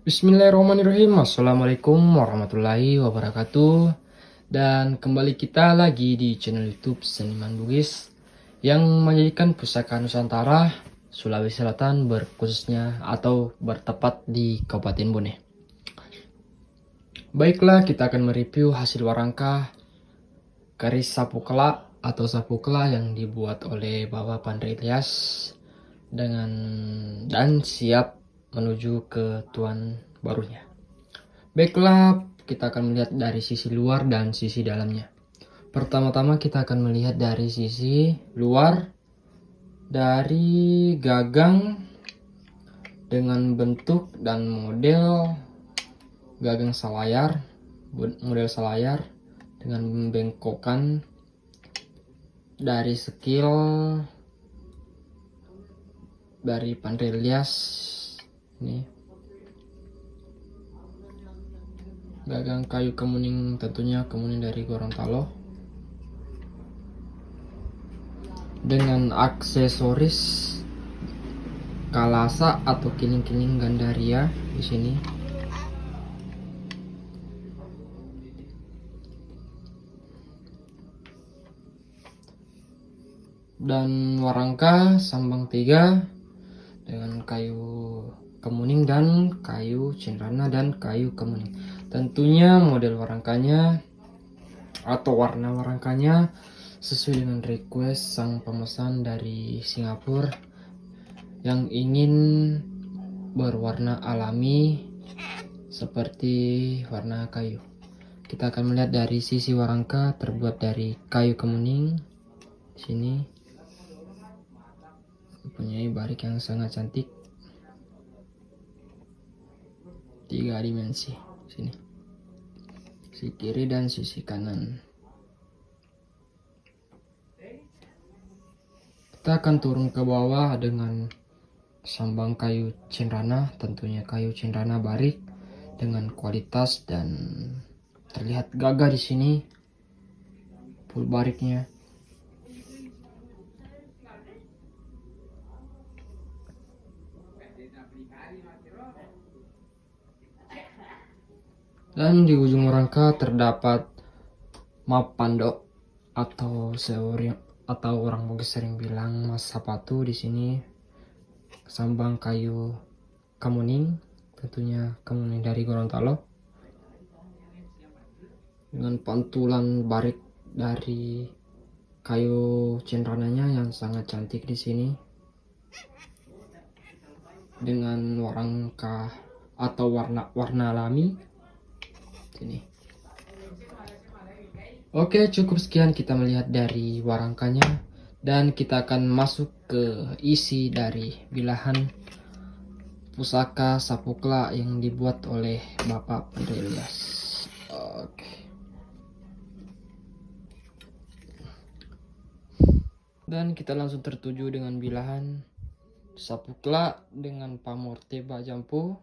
Bismillahirrahmanirrahim. Assalamualaikum warahmatullahi wabarakatuh. Dan kembali kita lagi di channel YouTube Seniman Bugis yang menyajikan pusaka Nusantara Sulawesi Selatan berkhususnya atau bertepat di Kabupaten Bone. Baiklah, kita akan mereview hasil warangka keris sapu kela atau sapu kela yang dibuat oleh Bapak Pandre Ilyas dan siap menuju ke tuan barunya. Baiklah, kita akan melihat dari sisi luar dan sisi dalamnya. Pertama-tama kita akan melihat dari sisi luar, dari gagang dengan bentuk dan model gagang selayar, model selayar dengan bengkokan dari skill dari Pandre Ilyas. Ini gagang kayu kemuning, tentunya kemuning dari Gorontalo, dengan aksesoris kalasa atau kining-kining gandaria di sini. Dan warangka sambang 3 dengan kayu kemuning dan kayu cendana dan kayu kemuning. Tentunya model warangkanya atau warna warangkanya sesuai dengan request sang pemesan dari Singapura yang ingin berwarna alami seperti warna kayu. Kita akan melihat dari sisi warangka terbuat dari kayu kemuning. Di sini mempunyai barik yang sangat cantik, 3 dimensi. Sini, sisi kiri dan sisi kanan. Kita akan turun ke bawah dengan sambang kayu cendana, tentunya kayu cendana barik dengan kualitas dan terlihat gagah di sini full bariknya. Dan di ujung rangka terdapat map pandok atau orang Bugis sering bilang mas sapatu. Di sini sambang kayu kemuning, tentunya kemuning dari Gorontalo, dengan pantulan barik dari kayu cendrananya yang sangat cantik di sini, dengan warangka atau warna alami. Sini. Oke, cukup sekian kita melihat dari warangkanya dan kita akan masuk ke isi dari bilahan pusaka sapu kela yang dibuat oleh Bapak Pandre Ilyas. Oke. Dan kita langsung tertuju dengan bilahan sapu kela dengan pamor teba jampu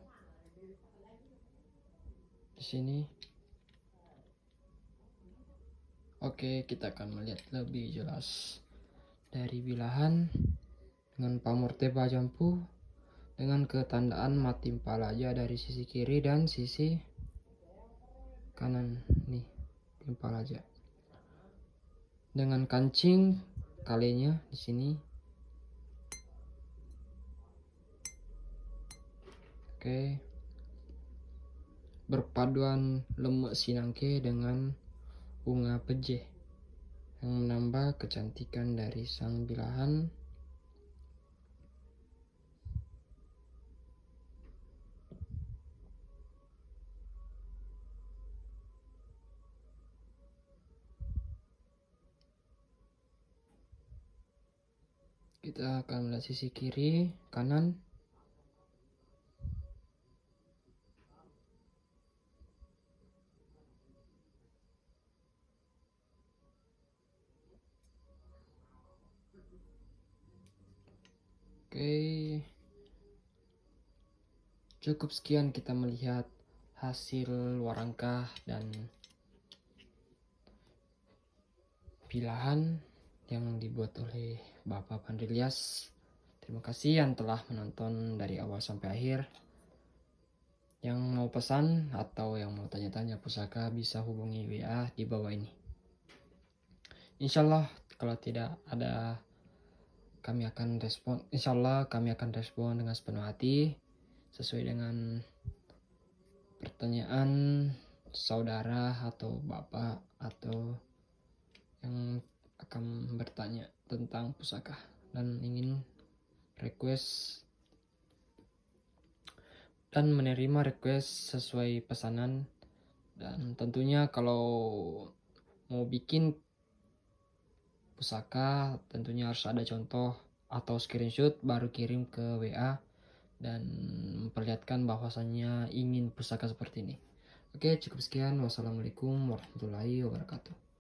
di sini. Oke, kita akan melihat lebih jelas dari bilahan dengan pamor teba jampu dengan ketandaan mati palaja dari sisi kiri dan sisi kanan nih, palaja dengan kancing kalinya di sini. Oke, berpaduan lemek sinangke dengan bunga pejeh yang menambah kecantikan dari sang bilahan. Kita akan melihat sisi kiri, kanan. Oke, cukup sekian kita melihat hasil warangka dan bilahan yang dibuat oleh Bapak Pandre Ilyas. Terima kasih yang telah menonton dari awal sampai akhir. Yang mau pesan atau yang mau tanya-tanya pusaka bisa hubungi WA di bawah ini. Insyaallah kalau tidak ada, kami akan respon. Insyaallah kami akan respon dengan sepenuh hati sesuai dengan pertanyaan saudara atau bapak atau yang akan bertanya tentang pusaka dan ingin request dan menerima request sesuai pesanan. Dan tentunya kalau mau bikin pusaka tentunya harus ada contoh atau screenshot baru kirim ke WA dan memperlihatkan bahwasannya ingin pusaka seperti ini. Oke, cukup sekian. Wassalamualaikum warahmatullahi wabarakatuh.